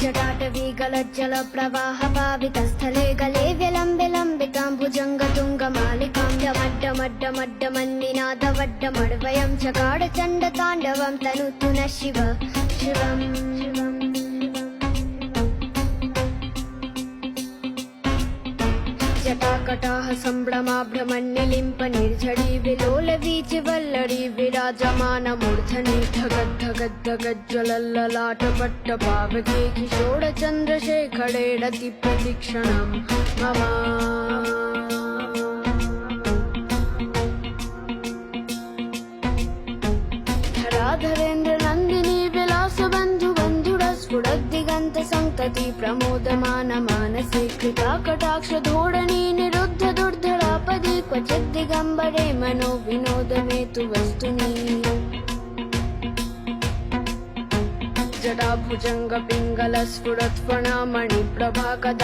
जटाटवी गलज्जल प्रवाह पावितस्थले गले व्यलम्बे लम्बिताम्बुजङ्गतुङ्गमालिकां डमड्डमड्डमड्डमन्निनादवड्डमड्वयं चकार चण्डताण्डवं तनुतु नः शिव शिवम् जटाकटाः सम्भ्रमाभ्रमन्निलिम्प निर्झरी विलोल वीचिवल्लरी विराजमानमूर्धनि धगद्धगद्धगज्ज्वलल्ललाटपट्टपावके किशोरचन्द्रशेखरे रतिप्रतिक्षणं मम धराधरेन्द्र नन्दिनी विलासबन्धुबन्धुरस्फुरद्दिगन्त सन्तति प्रमोदमान मानसे कृता कटाक्ष धोरणी निरुद्ध दुर्धरापदि क्वचित् दिगम्बरे मनो विनोद मे तु वस्तुनि जटाभुजङ्ग पिङ्गल स्फुरत्फणा मणिप्रभा कदम्